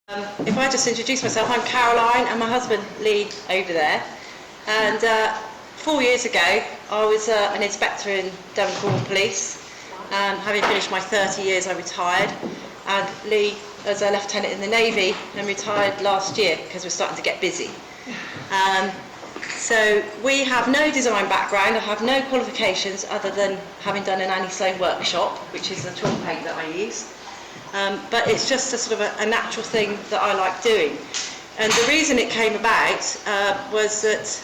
If I just introduce myself, I'm Caroline and my husband Lee over there. And 4 years ago, I was an inspector in Devon Cornwall Police. Having finished my 30 years, I retired. And Lee was a lieutenant in the Navy and retired last year because we're starting to get busy. So we have no design background. I have no qualifications other than having done an Annie Sloan workshop, which is the chalk paint that I use. But it's just a sort of a natural thing that I like doing. And the reason it came about was that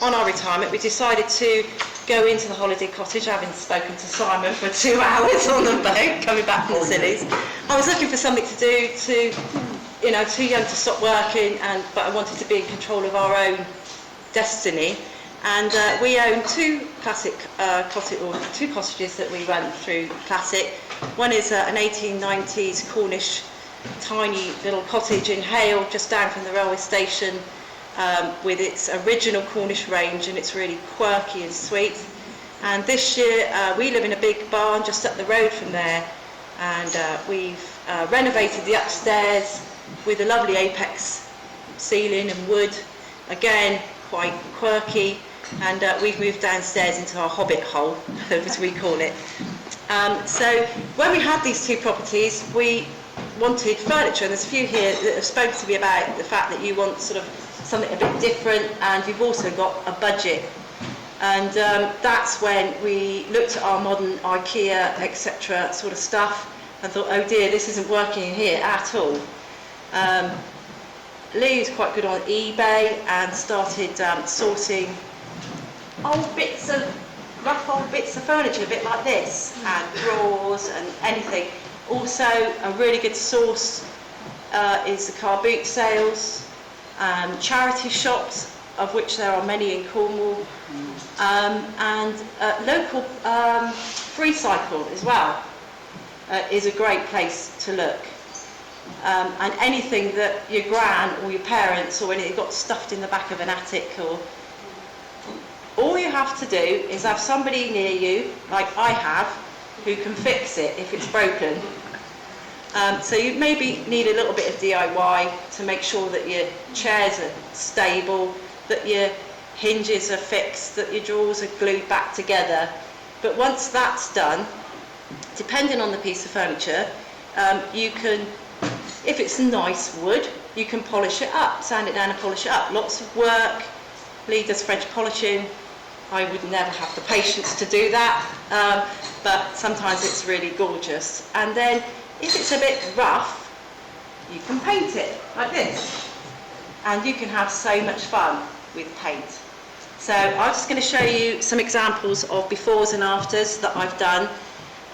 on our retirement we decided to go into the holiday cottage, having spoken to Simon for 2 hours on the boat coming back from the Scillies. I was looking for something to do, too young to stop working, but I wanted to be in control of our own destiny. And we own two cottages that we run through Classic. One is an 1890s Cornish tiny little cottage in Hale, just down from the railway station, with its original Cornish range, and it's really quirky and sweet. And this year we live in a big barn just up the road from there, and we've renovated the upstairs with a lovely apex ceiling and wood, again quite quirky. And we've moved downstairs into our hobbit hole, as we call it. So when we had these two properties, we wanted furniture, and there's a few here that have spoken to me about the fact that you want sort of something a bit different, and you've also got a budget. And that's when we looked at our modern IKEA, etc. sort of stuff, and thought, oh dear, this isn't working here at all. Lee is quite good on eBay and started sourcing rough old bits of furniture, a bit like this, and drawers and anything. Also, a really good source is the car boot sales, charity shops, of which there are many in Cornwall, and local FURNISHED as well is a great place to look. And anything that your gran or your parents or anything got stuffed in the back of an attic, or all you have to do is have somebody near you, like I have, who can fix it if it's broken. So you maybe need a little bit of DIY to make sure that your chairs are stable, that your hinges are fixed, that your drawers are glued back together. But once that's done, depending on the piece of furniture, you can, if it's nice wood, you can polish it up, sand it down and polish it up. Lots of work. Lee does French polishing. I would never have the patience to do that, but sometimes it's really gorgeous. And then if it's a bit rough, you can paint it like this, and you can have so much fun with paint. So I'm just going to show you some examples of befores and afters that I've done,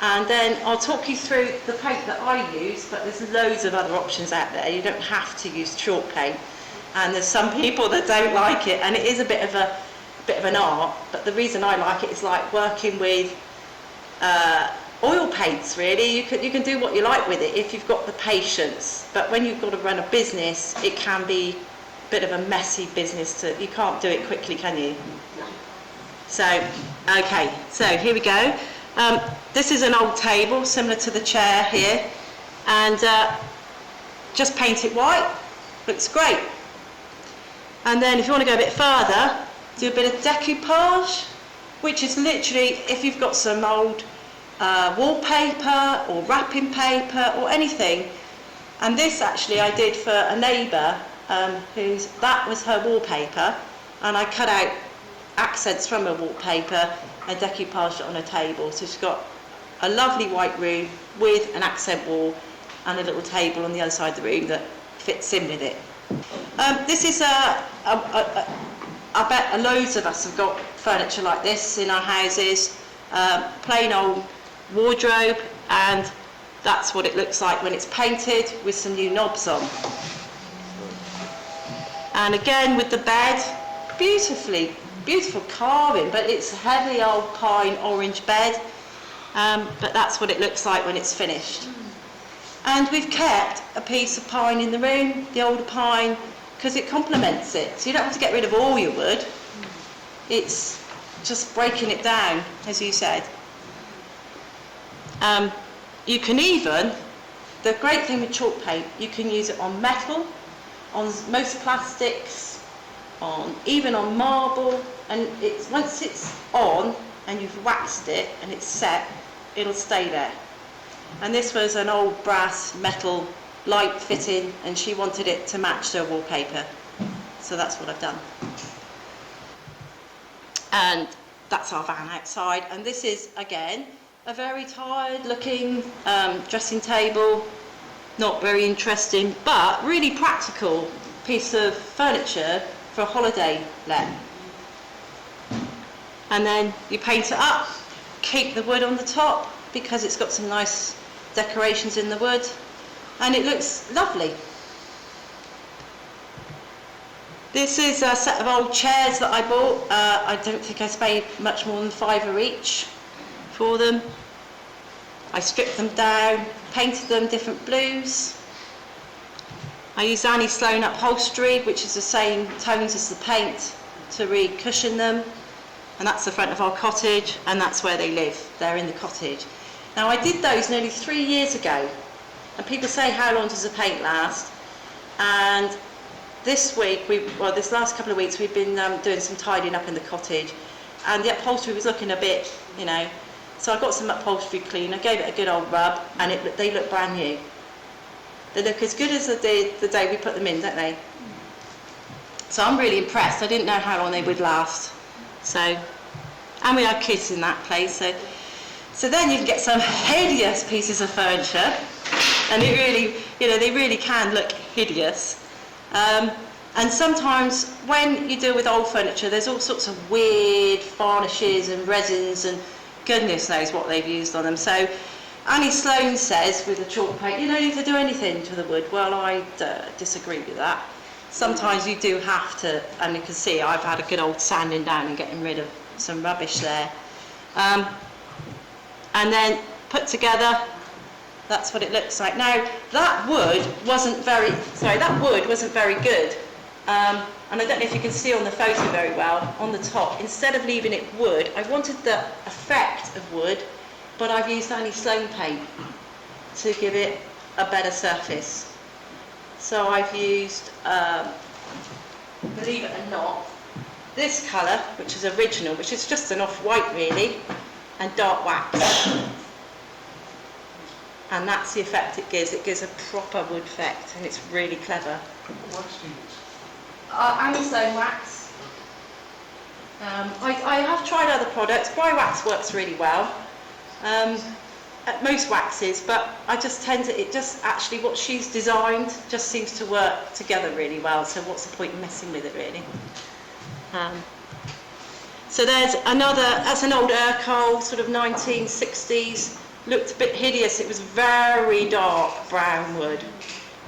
and then I'll talk you through the paint that I use, but there's loads of other options out there. You don't have to use chalk paint, and there's some people that don't like it, and it is a bit of an art, but the reason I like it is like working with oil paints, really. You can do what you like with it if you've got the patience, but when you've got to run a business, it can be a bit of a messy business. You can't do it quickly, can you? So, okay, so here we go. This is an old table, similar to the chair here, and just paint it white. Looks great. And then if you want to go a bit further, do a bit of decoupage, which is literally if you've got some old wallpaper or wrapping paper or anything. And this actually I did for a neighbour that was her wallpaper, and I cut out accents from her wallpaper and decoupaged it on a table. So she's got a lovely white room with an accent wall and a little table on the other side of the room that fits in with it. This is I bet loads of us have got furniture like this in our houses, plain old wardrobe, and that's what it looks like when it's painted with some new knobs on. And again with the bed, beautiful carving, but it's a heavy old pine orange bed, but that's what it looks like when it's finished. And we've kept a piece of pine in the room, the older pine, because it complements it. So you don't have to get rid of all your wood. It's just breaking it down, as you said. You can even the great thing with chalk paint, you can use it on metal, on most plastics, even on marble, and once it's on and you've waxed it and it's set, it'll stay there. And this was an old brass metal light fitting, and she wanted it to match her wallpaper, so that's what I've done. And that's our van outside, and this is again a very tired looking dressing table, not very interesting but really practical piece of furniture for a holiday let. And then you paint it up, keep the wood on the top because it's got some nice decorations in the wood, and it looks lovely. This is a set of old chairs that I bought. I don't think I paid much more than £5 each for them. I stripped them down, painted them different blues. I used Annie Sloan upholstery, which is the same tones as the paint, to re-cushion them. And that's the front of our cottage, and that's where they live. They're in the cottage. Now, I did those nearly 3 years ago, and people say, how long does the paint last? And this week, this last couple of weeks, we've been doing some tidying up in the cottage, and the upholstery was looking a bit, you know, so I got some upholstery clean, I gave it a good old rub, and they look brand new. They look as good as the day we put them in, don't they? So I'm really impressed. I didn't know how long they would last. So, and we have kids in that place, so then you can get some hideous pieces of furniture, and it really, you know, they really can look hideous. And sometimes when you deal with old furniture, there's all sorts of weird varnishes and resins, and goodness knows what they've used on them. So Annie Sloan says with the chalk paint, you don't need to do anything to the wood. Well, I disagree with that. Sometimes you do have to, and you can see I've had a good old sanding down and getting rid of some rubbish there. And then put together, that's what it looks like. Now, that wood wasn't very good. And I don't know if you can see on the photo very well, on the top, instead of leaving it wood, I wanted the effect of wood, but I've used Annie Sloan paint to give it a better surface. So I've used, believe it or not, this colour, which is original, which is just an off-white really, and dark wax. And that's the effect it gives. It gives a proper wood effect, and it's really clever. What wax do you use? Annie Sloan wax. I have tried other products. Dry wax works really well. At most waxes, but I just tend to, actually what she's designed just seems to work together really well, so what's the point in messing with it really? So there's another, that's an old Urkel, sort of 1960s, looked a bit hideous. It was very dark brown wood,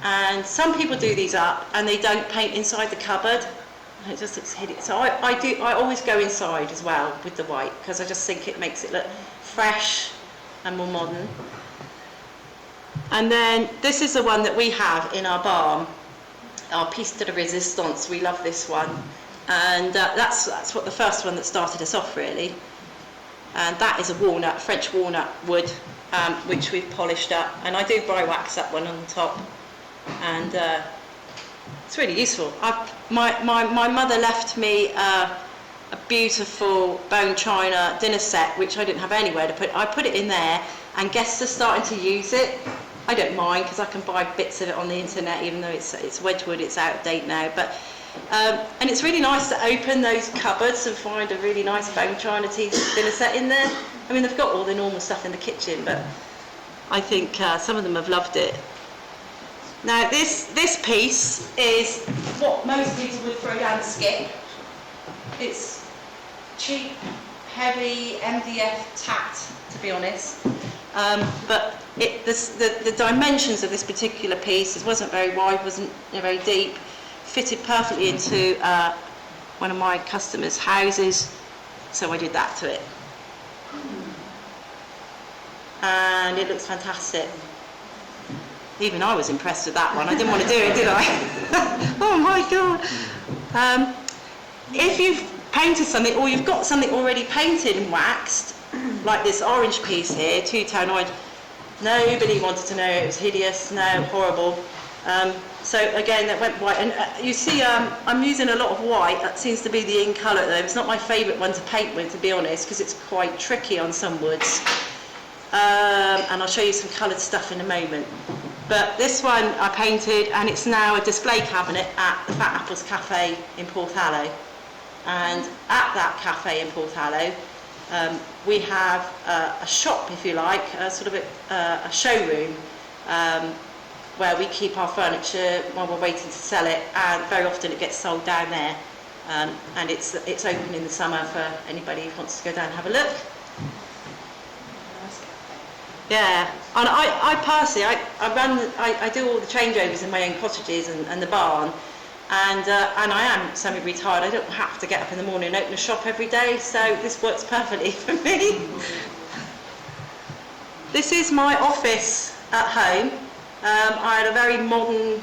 and some people do these up and they don't paint inside the cupboard, and it just looks hideous. So I always go inside as well with the white, because I just think it makes it look fresh and more modern. And then this is the one that we have in our barn, our piece de resistance. We love this one, and that's what the first one that started us off really. And that is a walnut, French walnut wood, which we've polished up, and I do dry wax that one on the top, and it's really useful. My mother left me a beautiful bone china dinner set, which I didn't have anywhere to put. I put it in there, and guests are starting to use it. I don't mind, because I can buy bits of it on the internet, even though it's Wedgwood, it's out of date now. But and it's really nice to open those cupboards and find a really nice bone china dinner set in there. I mean, they've got all the normal stuff in the kitchen, but I think some of them have loved it. Now this piece is what most people would throw down the skip. It's cheap, heavy MDF tacked, to be honest. But the dimensions of this particular piece, it wasn't very wide, wasn't very deep, fitted perfectly into one of my customers' houses, so I did that to it. And it looks fantastic. Even I was impressed with that one. I didn't want to do it, did I? Oh my God. If you've painted something, or you've got something already painted and waxed, like this orange piece here, two-tone orange, Nobody wanted to know, it was hideous, no, horrible. So again, that went white, and you see I'm using a lot of white. That seems to be the in colour though. It's not my favourite one to paint with, to be honest, because it's quite tricky on some woods. And I'll show you some coloured stuff in a moment. But this one I painted, and it's now a display cabinet at the Fat Apples Cafe in Porthallow. And at that cafe in Porthallow, we have a shop, if you like, sort of a showroom, where we keep our furniture while we're waiting to sell it, and very often it gets sold down there, and it's open in the summer for anybody who wants to go down and have a look. Yeah, and I personally, I do all the changeovers in my own cottages and the barn, and I am semi-retired. I don't have to get up in the morning and open a shop every day, so this works perfectly for me. This is my office at home. I had a very modern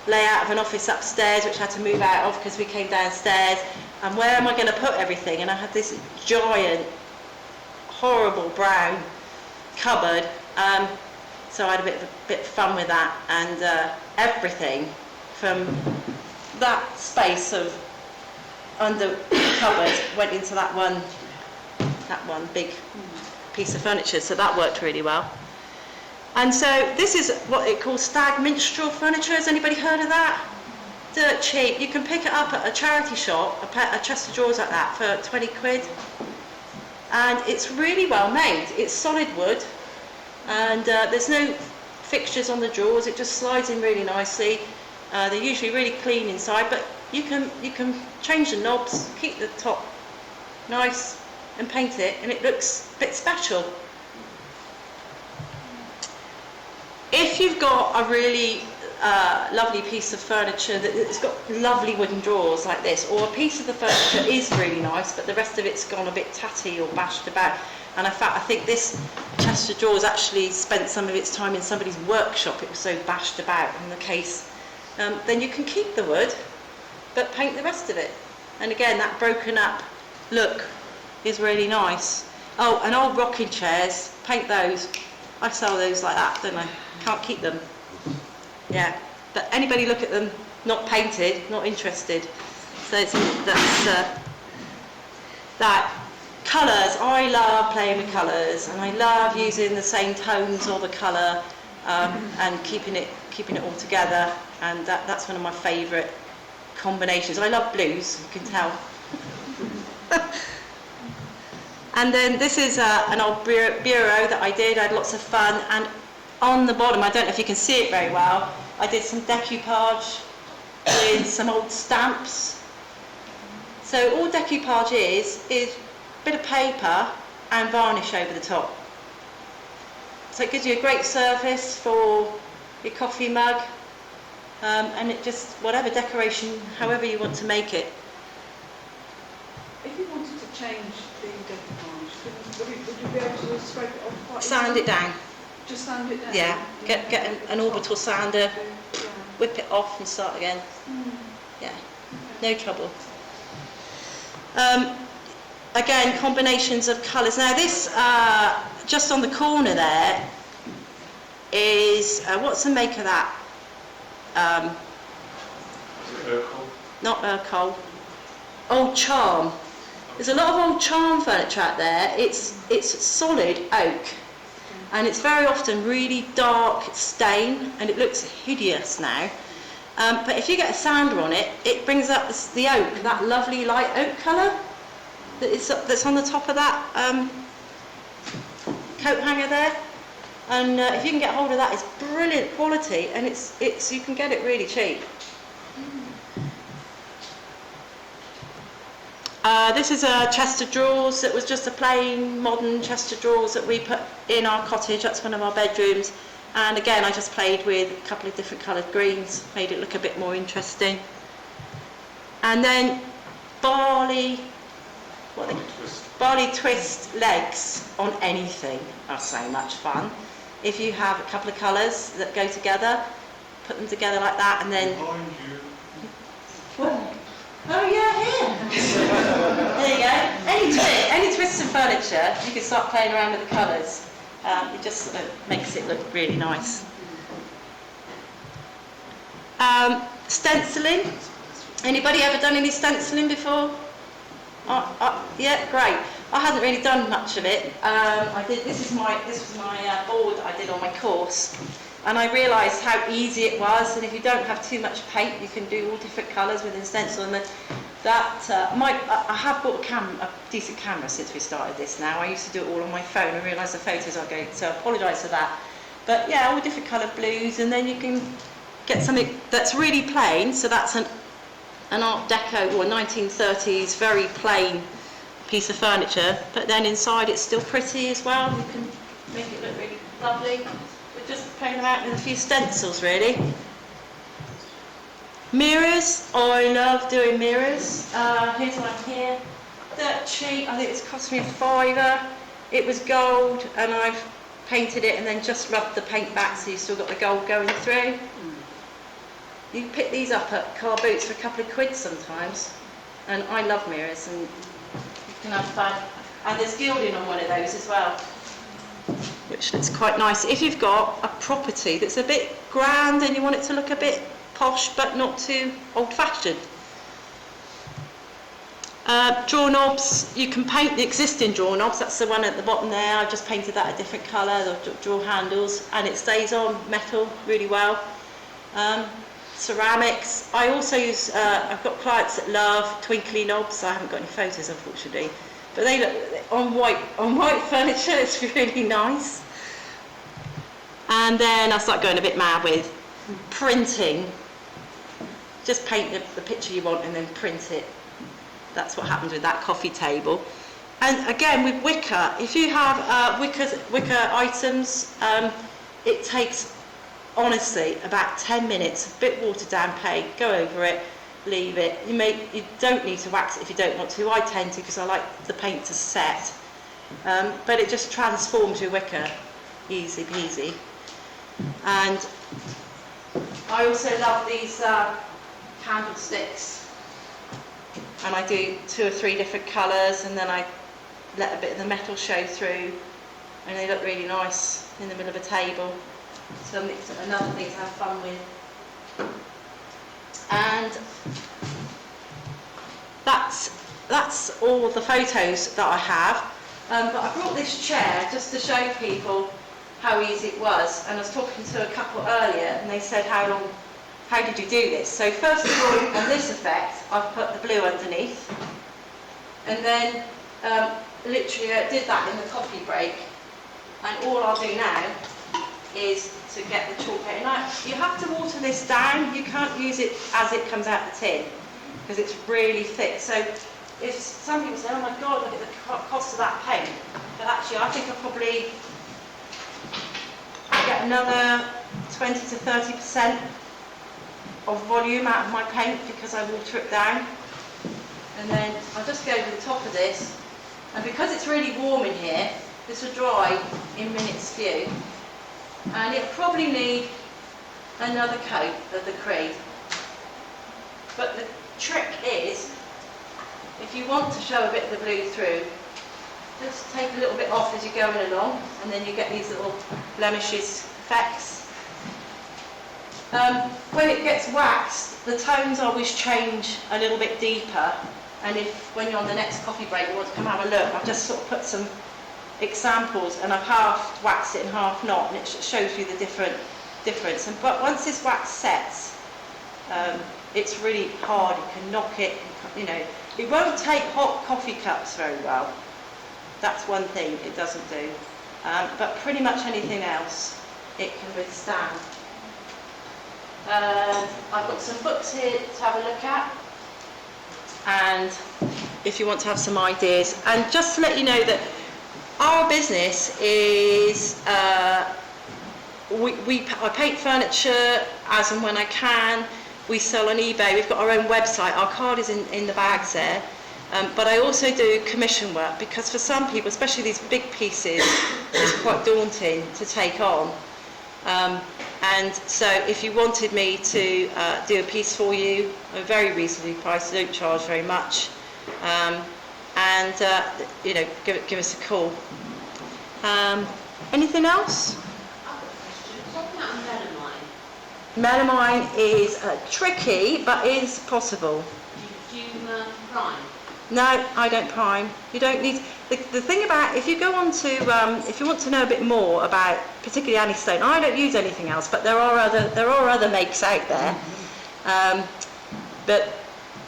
layout of an office upstairs, which I had to move out of because we came downstairs. And where am I going to put everything? And I had this giant, horrible brown cupboard. So I had a bit of fun with that, and everything from that space of under cupboard went into that one big piece of furniture. So that worked really well. And so this is what it calls stag minstrel furniture. Has anybody heard of that? Dirt cheap. You can pick it up at a charity shop, a chest of drawers like that, for 20 quid. And it's really well made. It's solid wood, and there's no fixtures on the drawers. It just slides in really nicely. They're usually really clean inside, but you can change the knobs, keep the top nice, and paint it, and it looks a bit special. If you've got a really lovely piece of furniture that's got lovely wooden drawers like this, or a piece of the furniture is really nice but the rest of it's gone a bit tatty or bashed about, and in fact I think this chest of drawers actually spent some of its time in somebody's workshop, it was so bashed about in the case, then you can keep the wood but paint the rest of it. And again, that broken up look is really nice. Oh, and old rocking chairs, paint those. I sell those like that, don't I? Can't keep them. Yeah, but anybody look at them, not painted, not interested. So that. Colours, I love playing with colours, and I love using the same tones of the colour, and keeping it all together. And that's one of my favourite combinations. I love blues, you can tell. And then this is an old bureau that I did. I had lots of fun, and on the bottom, I don't know if you can see it very well, I did some decoupage with some old stamps. So all decoupage is a bit of paper and varnish over the top. So it gives you a great surface for your coffee mug, and it just, whatever decoration, however you want to make it. If you wanted to change the decoupage, would you be able to scrape it off quite Sand easily? it down. Just sand it down? Yeah, get an orbital sander, whip it off and start again. Yeah, no trouble. Again, combinations of colours. Now this, just on the corner there, is, what's the make of that? Is it Urkel? Not Urkel. Old Charm. There's a lot of old Charm furniture out there. It's solid oak, and it's very often really dark stain, and it looks hideous now. But if you get a sander on it, it brings up the oak, that lovely light oak colour that's on the top of that coat hanger there. And if you can get hold of that, it's brilliant quality, and it's you can get it really cheap. This is a chest of drawers that was just a plain modern chest of drawers that we put in our cottage. That's one of our bedrooms, and again I just played with a couple of different coloured greens, made it look a bit more interesting. And then barley twist legs on anything are so much fun. If you have a couple of colours that go together, put them together like that, and then oh yeah, here. There you go. Any twists of furniture, you can start playing around with the colours. It just sort of makes it look really nice. Stenciling. Anybody ever done any stenciling before? Yeah, great. I hadn't really done much of it. I did. This was my board I did on my course, and I realised how easy it was. And if you don't have too much paint, you can do all different colours with a stencil. And I have bought a decent camera since we started this. Now I used to do it all on my phone. I realised the photos are going, so I apologise for that. But yeah, all different coloured blues, and then you can get something that's really plain. So that's an Art Deco or 1930s very plain piece of furniture, but then inside it's still pretty as well. You can make it look really lovely. We're just playing about with a few stencils really. Mirrors, I love doing mirrors. Here's one here, dirt cheap. I think it's cost me £5. It was gold, and I've painted it and then just rubbed the paint back so you've still got the gold going through. You can pick these up at car boots for a couple of quid sometimes, and I love mirrors, and you can have fun. And there's gilding on one of those as well, which looks quite nice. If you've got a property that's a bit grand and you want it to look a bit posh but not too old-fashioned. Drawer knobs, you can paint the existing drawer knobs. That's the one at the bottom there. I've just painted that a different colour, the drawer handles, and it stays on metal really well. Ceramics. I also use, I've got clients that love twinkly knobs. I haven't got any photos unfortunately, but they look on white furniture. It's really nice. And then I start going a bit mad with printing. Just paint the picture you want and then print it. That's what happens with that coffee table. And again with wicker, if you have wicker items, it takes honestly about 10 minutes, a bit watered down paint, go over it, leave it. You don't need to wax it if you don't want to. I tend to because I like the paint to set. But it just transforms your wicker, easy peasy. And I also love these candlesticks, and I do 2 or 3 different colours, and then I let a bit of the metal show through, and they look really nice in the middle of a table. So another thing to have fun with. And that's all the photos that I have. But I brought this chair just to show people how easy it was. And I was talking to a couple earlier, and they said, how did you do this? So first of all, on this effect, I've put the blue underneath, and then literally I did that in the coffee break. And all I'll do now is to get the chalk paint. Now, you have to water this down. You can't use it as it comes out the tin because it's really thick. So if some people say, oh my God, look at the cost of that paint. But actually, I think I'll probably get another 20 to 30% of volume out of my paint because I water it down. And then I'll just go over the top of this. And because it's really warm in here, this will dry in minutes few. And it'll probably need another coat of the cream. But the trick is, if you want to show a bit of the blue through, just take a little bit off as you're going along, and then you get these little blemishes effects. When it gets waxed, the tones always change a little bit deeper, and when you're on the next coffee break you want to come have a look, I've just sort of put some examples, and I've half waxed it and half not, and it shows you the difference. But once this wax sets, it's really hard. You can knock it, it won't take hot coffee cups very well. That's one thing it doesn't do. But pretty much anything else it can withstand. I've got some books here to have a look at, and if you want to have some ideas. And just to let you know that our business is, I paint furniture as and when I can. We sell on eBay. We've got our own website. Our card is in the bags there. But I also do commission work, because for some people, especially these big pieces, it's quite daunting to take on. And so if you wanted me to do a piece for you, I'm very reasonably priced, I don't charge very much. Give us a call. Anything else? I've got a question. What about melamine? Melamine is tricky, but is possible. Do you prime? No, I don't prime. You don't need. The thing about, if you go on to, if you want to know a bit more about particularly Annie Stone, I don't use anything else, but there are other makes out there. But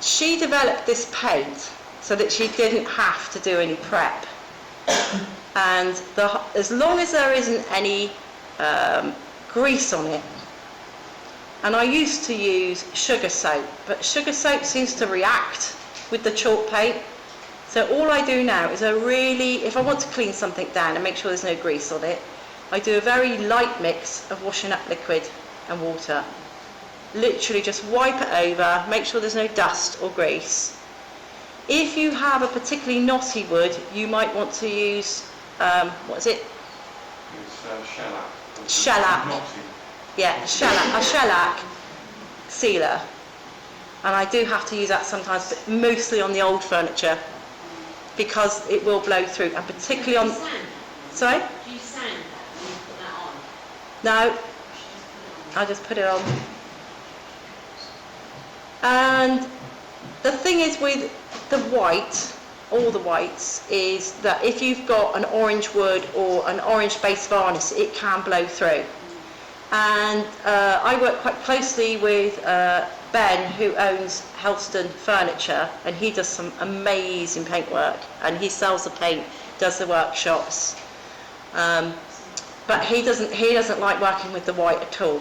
she developed this paint so that she didn't have to do any prep. And as long as there isn't any grease on it, and I used to use sugar soap, but sugar soap seems to react with the chalk paint. So all I do now is if I want to clean something down and make sure there's no grease on it, I do a very light mix of washing up liquid and water. Literally just wipe it over, make sure there's no dust or grease. If you have a particularly knotty wood, you might want to use, what is it? It's shellac. Shellac. Knotty. Yeah, a shellac sealer. And I do have to use that sometimes, but mostly on the old furniture, because it will blow through, and particularly on... Sand. Sorry? Do you sand that when you put that on? No, I just put it on. And the thing is with the white, all the whites, is that if you've got an orange wood or an orange base varnish, it can blow through. And I work quite closely with Ben, who owns Helston Furniture, and he does some amazing paintwork, and he sells the paint, does the workshops. But he doesn't like working with the white at all.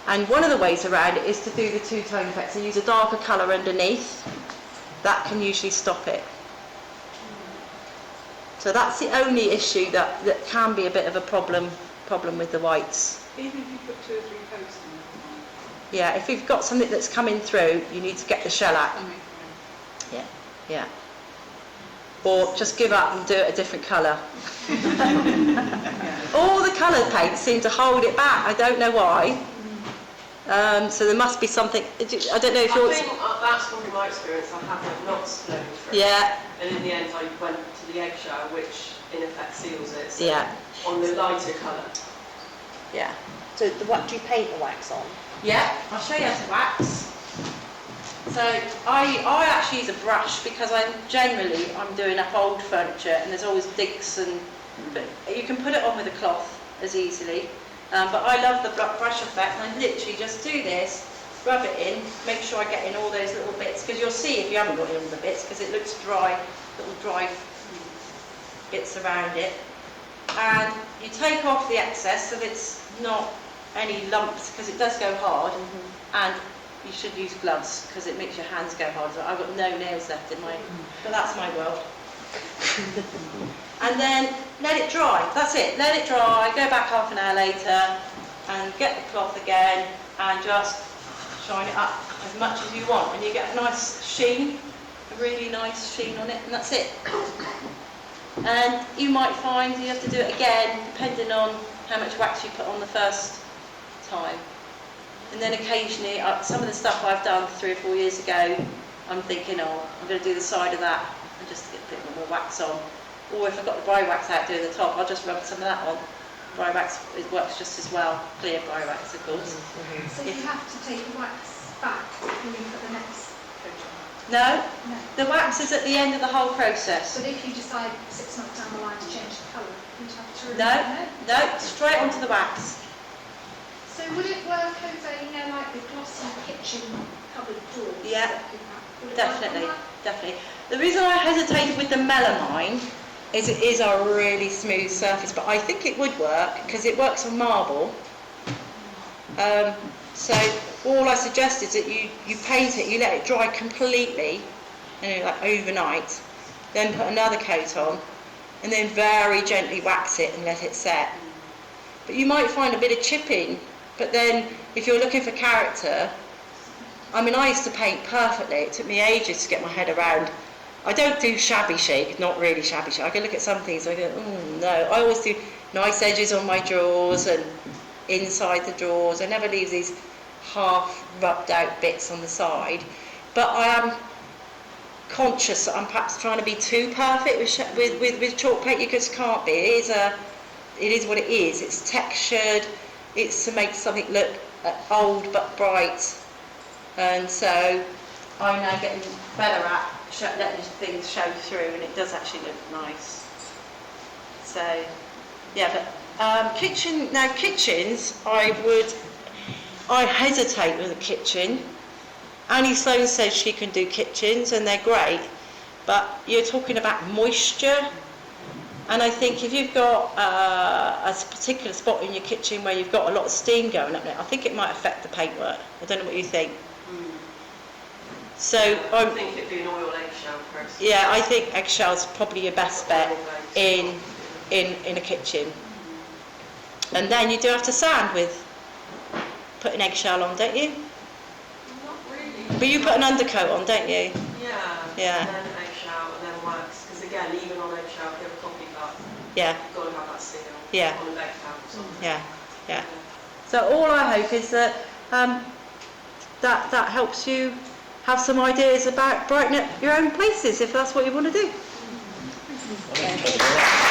And one of the ways around it is to do the two-tone effect. So use a darker colour underneath. That can usually stop it. So that's the only issue that can be a bit of a problem with the whites. Even if you put 2 or 3 coats in it. Yeah, if you've got something that's coming through, you need to get the shellac. Yeah, yeah. Or just give up and do it a different colour. All the coloured paints seem to hold it back. I don't know why. So there must be something. I don't know if you're. I think that's probably my experience. I had like knots flowing through. Yeah. And in the end, I went to the eggshell, which in effect seals it. So Yeah. On the lighter colour. Yeah. So do you paint the wax on? Yeah. I'll show you how to wax. So I actually use a brush because I'm doing up old furniture and there's always digs but you can put it on with a cloth as easily. But I love the brush effect, and I literally just do this, rub it in, make sure I get in all those little bits, because you'll see if you haven't got in all the bits, because it looks dry, little dry bits around it. And you take off the excess so that it's not any lumps, because it does go hard, and you should use gloves, because it makes your hands go hard. So I've got no nails left in my, but that's my world. And then let it dry. That's it. Let it dry. Go back half an hour later and get the cloth again and just shine it up as much as you want. And you get a nice sheen, a really nice sheen on it, and that's it. And you might find you have to do it again depending on how much wax you put on the first time. And then occasionally, some of the stuff I've done 3 or 4 years ago, I'm thinking, oh, I'm going to do the side of that and just get a bit more wax on. Or if I've got the dry wax out doing the top, I'll just rub some of that on. Dry wax, it works just as well. Clear dry wax, of course. So you have to take the wax back when you put the next coat on? No, No. the wax is at the end of the whole process. But if you decide 6 months down the line to change the colour, you'd have to remove it? No, straight onto the wax. So would it work over, like the glossy kitchen cupboard doors? Yeah, that you have? Would it definitely, work on that? definitely. The reason I hesitated with the melamine is it is a really smooth surface, but I think it would work because it works on marble. So all I suggest is that you paint it, you let it dry completely, like overnight, then put another coat on, and then very gently wax it and let it set. But you might find a bit of chipping, but then if you're looking for character, I used to paint perfectly. It took me ages to get my head around. I don't do shabby chic, not really shabby chic. I can look at some things and I go, oh no. I always do nice edges on my drawers and inside the drawers. I never leave these half rubbed out bits on the side. But I am conscious that I'm perhaps trying to be too perfect with chalk paint. You just can't be. It is it is what it is. It's textured. It's to make something look old but bright. And so I'm now getting better at letting things show through, and it does actually look nice. So, yeah, but kitchens, I hesitate with a kitchen. Annie Sloan says she can do kitchens and they're great, but you're talking about moisture, and I think if you've got a particular spot in your kitchen where you've got a lot of steam going up there, I think it might affect the paintwork. I don't know what you think. So I think it'd be an oil eggshell personally. yeah, I think eggshells probably your best bet in a kitchen. And then you do have to sand with putting eggshell on, don't you? Not really. But you put an undercoat on, don't you? Yeah. Yeah. And then eggshell and then wax. Because again, even on eggshell, if you have a coffee cup, Yeah, you've got to have that seal. Yeah. On a bed cap or something. yeah. So all I hope is that that helps you have some ideas about brightening up your own places, if that's what you want to do. Well,